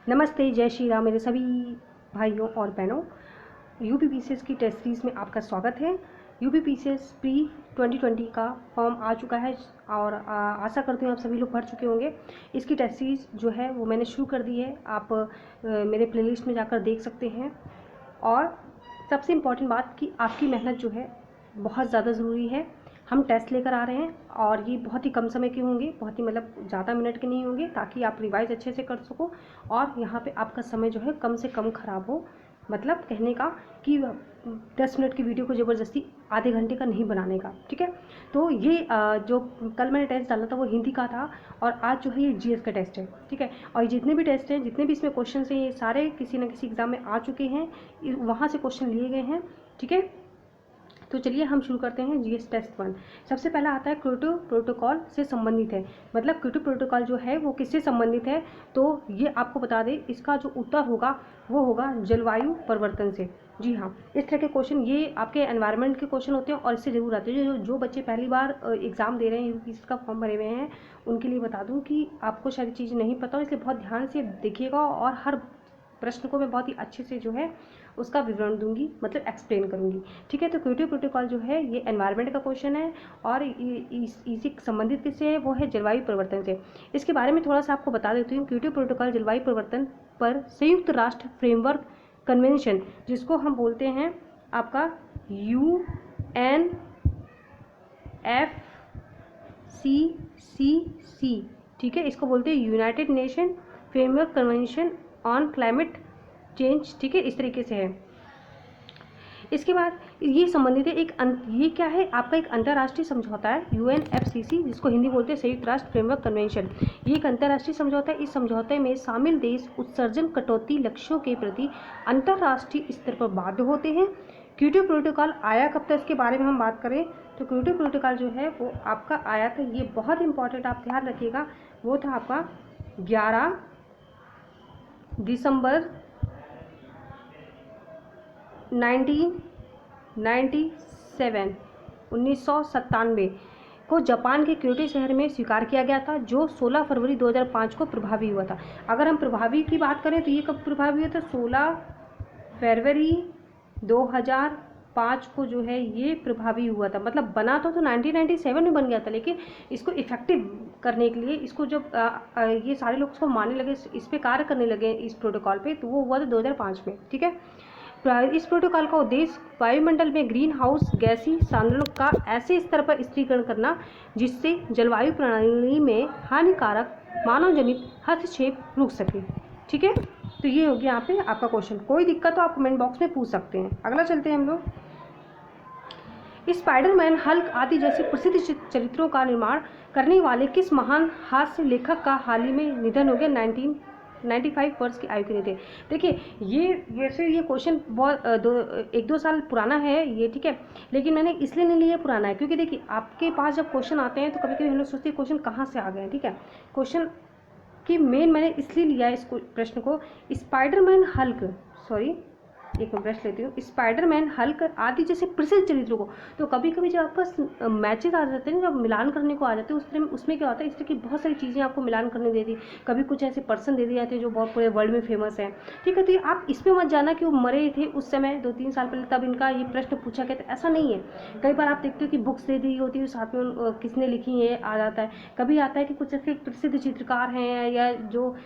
नमस्ते, जय श्री राम मेरे सभी भाइयों और बहनों। यूपी पीसीएस की टेस्ट सीरीज़ में आपका स्वागत है। यूपी पीसीएस प्री 2020 का फॉर्म आ चुका है और आशा करती हूँ आप सभी लोग भर चुके होंगे। इसकी टेस्ट सीरीज़ जो है वो मैंने शुरू कर दी है, आप मेरे प्लेलिस्ट में जाकर देख सकते हैं। और सबसे इम्पॉर्टेंट बात कि आपकी मेहनत जो है बहुत ज़्यादा ज़रूरी है। हम टेस्ट लेकर आ रहे हैं और ये बहुत ही कम समय के होंगे, बहुत ही मतलब ज़्यादा मिनट के नहीं होंगे, ताकि आप रिवाइज अच्छे से कर सको और यहाँ पे आपका समय जो है कम से कम ख़राब हो। मतलब कहने का कि 10 मिनट की वीडियो को ज़बरदस्ती आधे घंटे का नहीं बनाने का, ठीक है। तो ये जो कल मैंने टेस्ट डाला था वो हिंदी का था और आज जो है ये जीएस का टेस्ट है, ठीक है। और जितने भी टेस्ट हैं, जितने भी इसमें क्वेश्चन हैं, ये सारे किसी न किसी एग्ज़ाम में आ चुके हैं, वहाँ से क्वेश्चन लिए गए हैं, ठीक है। तो चलिए हम शुरू करते हैं जीएस टेस्ट 1। सबसे पहला आता है क्योटो प्रोटोकॉल से संबंधित है। मतलब क्योटो प्रोटोकॉल जो है वो किससे संबंधित है, तो ये आपको बता दें, इसका जो उत्तर होगा वो होगा जलवायु परिवर्तन से। जी हाँ, इस तरह के क्वेश्चन ये आपके एनवायरनमेंट के क्वेश्चन होते हैं और इससे जरूर आते हैं। जो बच्चे पहली बार एग्ज़ाम दे रहे हैं, यूपीएससी का फॉर्म भरे हुए हैं, उनके लिए बता दूँ कि आपको शायद चीज़ नहीं पता हो, इसलिए बहुत ध्यान से देखिएगा और हर प्रश्न को मैं बहुत ही अच्छे से जो है उसका विवरण दूंगी, मतलब एक्सप्लेन करूंगी, ठीक है। तो क्योटो प्रोटोकॉल जो है ये एनवायरनमेंट का क्वेश्चन है और इसी संबंधित किससे है, वो है जलवायु परिवर्तन से। इसके बारे में थोड़ा सा आपको बता देती हूँ। क्योटो प्रोटोकॉल जलवायु परिवर्तन पर संयुक्त राष्ट्र फ्रेमवर्क कन्वेंशन, जिसको हम बोलते हैं आपका UNFCCC, ठीक है। इसको बोलते हैं United nation framework convention on climate change, ठीक है, इस तरीके से है। इसके बाद ये संबंधित है ये क्या है, आपका एक अंतर्राष्ट्रीय समझौता है UNFCCC, जिसको हिंदी बोलते हैं संयुक्त राष्ट्र फ्रेमवर्क कन्वेंशन। ये एक अंतर्राष्ट्रीय समझौता है। इस समझौते में शामिल देश उत्सर्जन कटौती लक्ष्यों के प्रति अंतर्राष्ट्रीय स्तर पर बाध्य होते हैं। क्योटो प्रोटोकॉल आया कब तक, इसके बारे में हम बात करें तो क्योटो प्रोटोकॉल जो है वो आपका आया था, ये बहुत इंपॉर्टेंट, आप ध्यान रखिएगा, वो था आपका 11 दिसंबर 1997 को जापान के क्योटो शहर में स्वीकार किया गया था, जो 16 फरवरी 2005 को प्रभावी हुआ था। अगर हम प्रभावी की बात करें तो ये कब प्रभावी हुआ था, 16 फरवरी 2005 को जो है ये प्रभावी हुआ था। मतलब बना तो 1997 में बन गया था, लेकिन इसको इफेक्टिव करने के लिए, इसको जब ये सारे लोग इसको मानने लगे, इस पे कार्य करने लगे इस प्रोटोकॉल पे, तो वो हुआ था 2005 में, ठीक है। इस प्रोटोकॉल का उद्देश्य वायुमंडल में ग्रीन हाउस गैसीय सांद्रणों का ऐसे स्तर पर स्थिरीकरण करना जिससे जलवायु प्रणाली में हानिकारक मानवजनित हस्तक्षेप रुक सके, ठीक है। तो ये हो गया यहाँ पे आपका क्वेश्चन। कोई दिक्कत तो आप कमेंट बॉक्स में पूछ सकते हैं। अगला चलते हैं हम लोग। स्पाइडरमैन, हल्क आदि जैसे प्रसिद्ध चरित्रों का निर्माण करने वाले किस महान हास्य लेखक का हाल ही में निधन हो गया, 95 वर्ष की आयु के लिए थे। देखिए ये वैसे ये क्वेश्चन बहुत 1-2 साल पुराना है ये, ठीक है, लेकिन मैंने इसलिए नहीं लिया पुराना है क्योंकि देखिए आपके पास जब क्वेश्चन आते हैं तो कभी कभी हम लोग सोचते हैं क्वेश्चन कहाँ से आ गए हैं, ठीक है। क्वेश्चन की मेन मैंने इसलिए लिया है इस प्रश्न को, स्पाइडरमैन, हल्क, सॉरी एक मैं ब्रश लेती हूँ, स्पाइडरमैन, हल्क आदि जैसे प्रसिद्ध चरित्रों को, तो कभी कभी जब आपका मैचेस आ जाते हैं, जब मिलान करने को आ जाते हैं, उसमें क्या होता है, इस तरह की बहुत सारी चीज़ें आपको मिलान करने देती, कभी कुछ ऐसे पर्सन दे दिए जाते हैं जो बहुत पूरे वर्ल्ड में फेमस हैं, ठीक है। तो आप इसमें मत जाना कि वो मरे थे उस समय 2-3 साल पहले तब इनका ये प्रश्न पूछा गया था, ऐसा नहीं है। कई बार आप देखते हो कि बुक्स दे दी होती है, साथ में किसने लिखी है आ जाता है। कभी आता है कि कुछ ऐसे प्रसिद्ध चित्रकार हैं या जो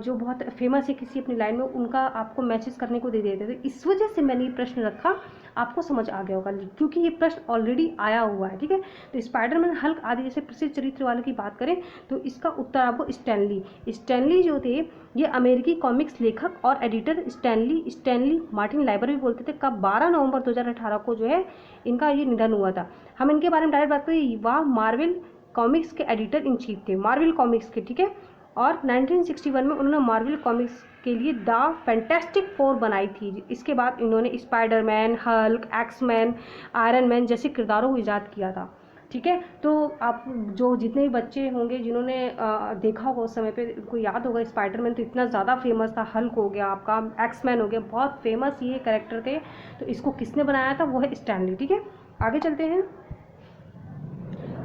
बहुत फेमस है किसी अपनी लाइन में, उनका आपको मैचेस करने को दे देते थे। इस वजह से मैंने ये प्रश्न रखा, आपको समझ आ गया होगा क्योंकि ये प्रश्न ऑलरेडी आया हुआ है, ठीक है। तो स्पाइडरमैन, हल्क आदि जैसे प्रसिद्ध चरित्र वालों की बात करें तो इसका उत्तर आपको स्टैनली जो थे, ये अमेरिकी कॉमिक्स लेखक और एडिटर स्टैनली मार्टिन लाइबर भी बोलते थे, कब 12 नवंबर 2018 को जो है इनका ये निधन हुआ था। हम इनके बारे में डायरेक्ट बात करें, वह मार्वल कॉमिक्स के एडिटर इन चीफ थे, मार्वल कॉमिक्स के, ठीक है। और 1961 में उन्होंने मार्वल कॉमिक्स के लिए द फैंटास्टिक फोर बनाई थी। इसके बाद इन्होंने Spider-Man, Hulk, X-Men, Iron Man जैसे किरदारों को ईजाद किया था, ठीक है। तो आप जो जितने भी बच्चे होंगे जिन्होंने देखा होगा उस समय पे, उनको याद होगा स्पाइडरमैन तो इतना ज़्यादा फेमस था, हल्क हो गया आपका, एक्समैन हो गया, बहुत फेमस ये कैरेक्टर थे। तो इसको किसने बनाया था, वो है स्टैनली, ठीक है। आगे चलते हैं।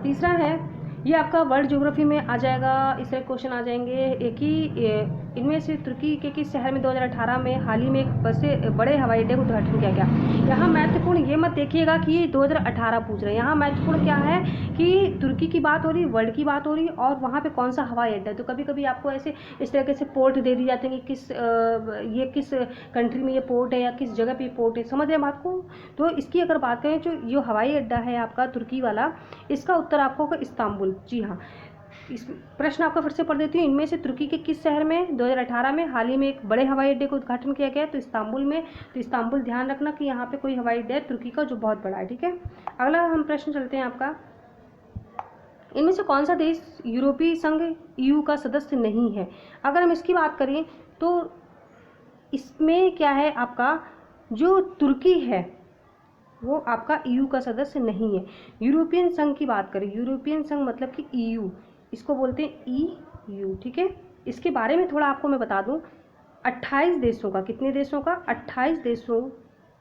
तीसरा है ये आपका वर्ल्ड ज्योग्राफी में आ जाएगा। इस तरह क्वेश्चन आ जाएंगे। एक ही इनमें से तुर्की के किस शहर में 2018 में हाल ही में एक बड़े हवाई अड्डे का उद्घाटन किया गया। यहाँ महत्वपूर्ण ये मत देखिएगा कि ये 2018 पूछ रहे हैं। यहाँ महत्वपूर्ण क्या है कि तुर्की की बात हो रही, वर्ल्ड की बात हो रही, और वहाँ पे कौन सा हवाई अड्डा है। तो कभी कभी आपको ऐसे इस तरीके से पोर्ट दे दी जाते हैं कि ये किस कंट्री में ये पोर्ट है या किस जगह पे पोर्ट है, समझ रहे हैं बात को। तो इसकी अगर बात करें जो हवाई अड्डा है आपका तुर्की वाला, इसका उत्तर आपको होगा इस्तांबुल। जी हाँ, इस प्रश्न आपका फिर से पढ़ देती हूँ। इनमें से तुर्की के किस शहर में 2018 में हाल ही में एक बड़े हवाई अड्डे का उद्घाटन किया गया? तो इस्तांबुल में। तो इस्तांबुल ध्यान रखना कि यहाँ पे कोई हवाई अड्डा है तुर्की का जो बहुत बड़ा है, ठीक है। अगला हम प्रश्न चलते हैं आपका, इनमें से कौन सा देश यूरोपीय संघ EU का सदस्य नहीं है? अगर हम इसकी बात करें तो इसमें क्या है, आपका जो तुर्की है वो आपका EU का सदस्य नहीं है। यूरोपियन संघ की बात करें, यूरोपियन संघ मतलब कि EU, इसको बोलते हैं EU, ठीक है। इसके बारे में थोड़ा आपको मैं बता दूं, 28 देशों का, कितने देशों का? 28 देशों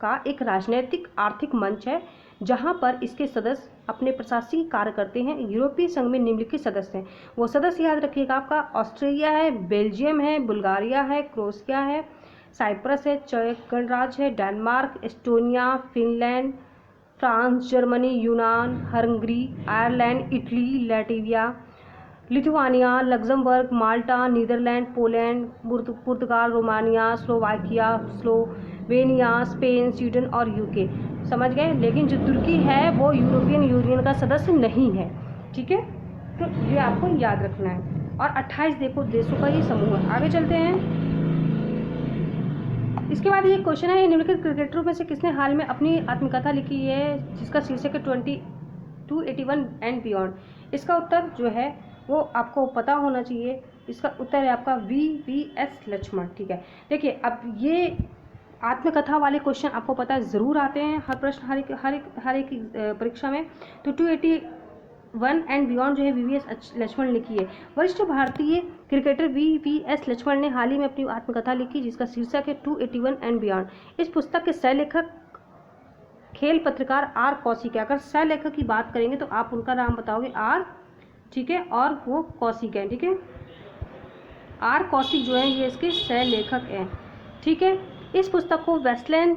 का एक राजनीतिक आर्थिक मंच है जहां पर इसके सदस्य अपने प्रशासकीय कार्य करते हैं। यूरोपीय संघ में निम्नलिखित सदस्य हैं। वो सदस्य याद रखिएगा आपका ऑस्ट्रेलिया है, बेल्जियम है, बुल्गारिया है, क्रोएशिया है, साइप्रस है, चेक गणराज्य है, Denmark, Estonia, Finland, France, Germany, यूनान, Hungary, Ireland, Italy, Latvia, Lithuania, Luxembourg, Malta, Netherlands, Poland, पुर्तगाल, Romania, Slovakia, Slovenia, Spain, Sweden और UK, समझ गए। लेकिन जो तुर्की है वो यूरोपियन यूनियन का सदस्य नहीं है, ठीक है। तो ये आपको याद रखना है। और 28 देशों का ये समूह है। आगे चलते हैं। इसके बाद ये क्वेश्चन है, निम्नलिखित क्रिकेटरों में से किसने हाल में अपनी आत्मकथा लिखी है जिसका शीर्षक है 281 एंड बियॉन्ड? इसका उत्तर जो है वो आपको पता होना चाहिए। इसका उत्तर है आपका VVS लक्ष्मण, ठीक है। देखिए, अब ये आत्मकथा वाले क्वेश्चन आपको पता है ज़रूर आते हैं हर प्रश्न हर एक परीक्षा में। तो 281 एंड बियॉन्ड जो है VVS लक्ष्मण लिखी है। वरिष्ठ भारतीय क्रिकेटर VVS लक्ष्मण ने हाल ही में अपनी आत्मकथा लिखी जिसका शीर्षक है 281 एंड बियॉन्ड। इस पुस्तक के सह लेखक खेल पत्रकार R कौशिक है। अगर सह लेखक की बात करेंगे तो आप उनका नाम बताओगे R, ठीक है, और वो कौशिक है, ठीक है। R कौशिक जो है ये इसके सह लेखक हैं, ठीक है। इस पुस्तक को वेस्टलैंड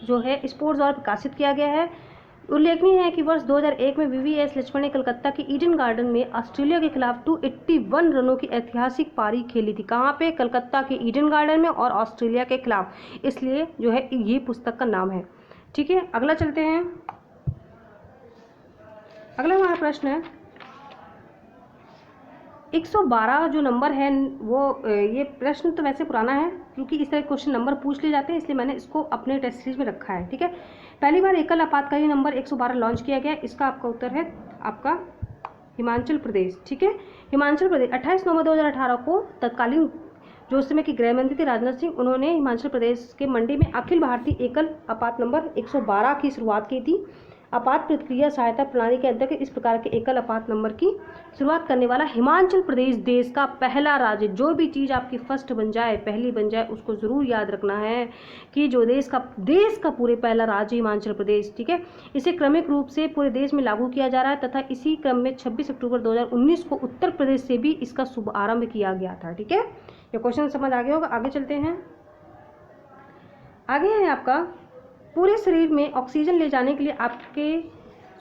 जो है स्पोर्ट्स द्वारा प्रकाशित किया गया है। उल्लेखनीय है कि वर्ष 2001 में VVS लक्ष्मण ने कलकत्ता के ईडन गार्डन में ऑस्ट्रेलिया के खिलाफ 281 रनों की ऐतिहासिक पारी खेली थी। कहाँ पे? कलकत्ता के ईडन गार्डन में, और ऑस्ट्रेलिया के खिलाफ, इसलिए जो है ये पुस्तक का नाम है, ठीक है। अगला चलते हैं। अगला हमारा प्रश्न है 112 जो नंबर है वो ये प्रश्न तो वैसे पुराना है क्योंकि इस तरह क्वेश्चन नंबर पूछ लिए जाते हैं, इसलिए मैंने इसको अपने टेस्ट सीरीज में रखा है, ठीक है। पहली बार एकल आपातकालीन नंबर 112 लॉन्च किया गया। इसका आपका उत्तर है आपका हिमाचल प्रदेश, ठीक है। हिमाचल प्रदेश 28 नवंबर 2018 को तत्कालीन जो उस समय की गृह मंत्री थे राजनाथ सिंह, उन्होंने हिमाचल प्रदेश के मंडी में अखिल भारतीय एकल आपात नंबर 112 की शुरुआत की थी। आपात प्रतिक्रिया सहायता प्रणाली के अंतर्गत इस प्रकार के एकल आपात नंबर की शुरुआत करने वाला हिमाचल प्रदेश देश का पहला राज्य। जो भी चीज़ आपकी फर्स्ट बन जाए, पहली बन जाए, उसको ज़रूर याद रखना है कि जो देश का पूरे पहला राज्य हिमाचल प्रदेश, ठीक है। इसे क्रमिक रूप से पूरे देश में लागू किया जा रहा है तथा इसी क्रम में 26 अक्टूबर 2019 को उत्तर प्रदेश से भी इसका शुभारंभ किया गया था, ठीक है। ये क्वेश्चन समझ आ गया होगा। आगे चलते हैं। आगे है आपका पूरे शरीर में ऑक्सीजन ले जाने के लिए आपके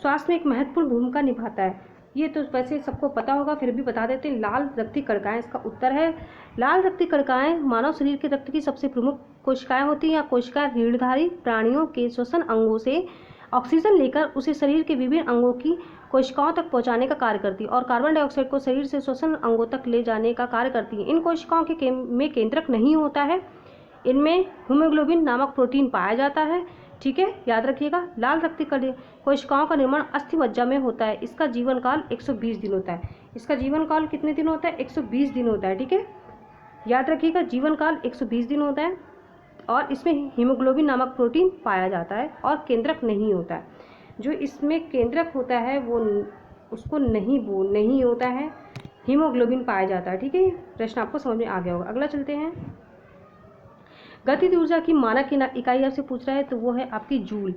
स्वास्थ्य में एक महत्वपूर्ण भूमिका निभाता है। ये तो वैसे सबको पता होगा, फिर भी बता देते हैं। लाल रक्त कणिकाएं इसका उत्तर है। लाल रक्त कणिकाएं मानव शरीर के रक्त की सबसे प्रमुख कोशिकाएं होती हैं। या कोशिकाएं रीढ़धारी प्राणियों के श्वसन अंगों से ऑक्सीजन लेकर उसे शरीर के विभिन्न अंगों की कोशिकाओं तक पहुंचाने का कार्य करती है और कार्बन डाइऑक्साइड को शरीर से श्वसन अंगों तक ले जाने का कार्य करती है। इन कोशिकाओं में केंद्रक नहीं होता है। इनमें हीमोग्लोबिन नामक प्रोटीन पाया जाता है, ठीक है, याद रखिएगा। लाल रक्त कोशिकाओं का निर्माण अस्थि मज्जा में होता है। इसका जीवन काल 120 दिन होता है। इसका जीवन काल कितने दिन होता है? 120 दिन होता है, ठीक है, याद रखिएगा। जीवन काल 120 दिन होता है और इसमें हीमोग्लोबिन नामक प्रोटीन पाया जाता है और केंद्रक नहीं होता है। जो इसमें केंद्रक होता है वो उसको नहीं होता है, हीमोग्लोबिन पाया जाता है, ठीक है। प्रश्न आपको समझ में आ गया होगा। अगला चलते हैं। गतिज ऊर्जा की मानक इकाई आपसे पूछ रहा है तो वो है आपकी जूल।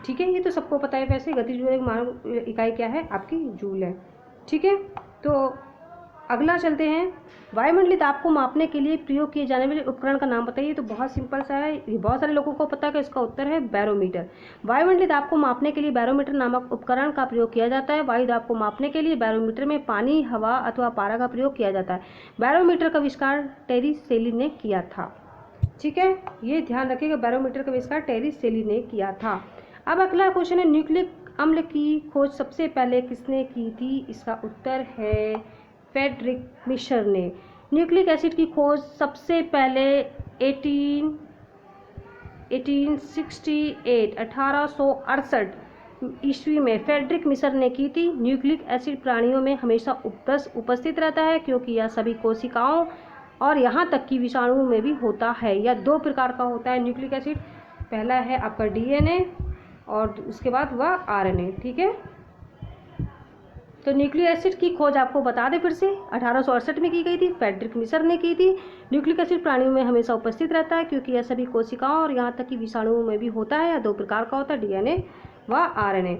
ठीक है, ये तो सबको पता है। वैसे गतिज ऊर्जा की मानक इकाई क्या है? आपकी जूल है। ठीक है, तो अगला चलते हैं। वायुमंडलीय दाब को मापने के लिए प्रयोग किए जाने वाले उपकरण का नाम बताइए। तो बहुत सिंपल सा है, ये बहुत सारे लोगों को पता है कि इसका उत्तर है बैरोमीटर। वायुमंडलीय दाब को मापने के लिए बैरोमीटर नामक उपकरण का प्रयोग किया जाता है। वायु दाब को मापने के लिए बैरोमीटर में पानी, हवा अथवा पारा का प्रयोग किया जाता है। बैरोमीटर का आविष्कार टेरी सेली ने किया था। ठीक है, ये ध्यान रखिएगा, बैरोमीटर का आविष्कार टेरी सेली ने किया था। अब अगला क्वेश्चन है, न्यूक्लिक अम्ल की खोज सबसे पहले किसने की थी? इसका उत्तर है फ्रेडरिक मिशर ने। न्यूक्लिक एसिड की खोज सबसे पहले 1868 ईस्वी में फ्रेडरिक मिशर ने की थी। न्यूक्लिक एसिड प्राणियों में हमेशा उपस्थित रहता है, क्योंकि यह सभी कोशिकाओं और यहाँ तक कि विषाणुओं में भी होता है। यह दो प्रकार का होता है न्यूक्लिक एसिड। पहला है आपका डीएनए और उसके बाद वह आरएनए। ठीक है, तो न्यूक्लिक एसिड की खोज आपको बता दें फिर से 1868 में की गई थी, फ्रेडरिक मिशर ने की थी। न्यूक्लिक एसिड प्राणियों में हमेशा उपस्थित रहता है, क्योंकि यह सभी कोशिकाओं और यहाँ तक कि विषाणुओं में भी होता है। यह दो प्रकार का होता है, डीएनए व आरएनए।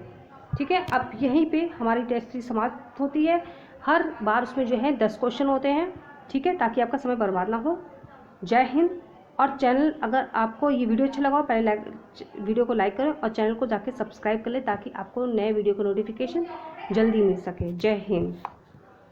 ठीक है, अब यहीं पे हमारी टेस्ट सीरीज समाप्त होती है। हर बार उसमें जो है 10 क्वेश्चन होते हैं। ठीक है, ताकि आपका समय बर्बाद ना हो। जय हिंद। और चैनल, अगर आपको ये वीडियो अच्छा लगा हो, पहले वीडियो को लाइक करें और चैनल को जाके सब्सक्राइब कर लें, ताकि आपको नए वीडियो का नोटिफिकेशन जल्दी मिल सके। जय हिंद।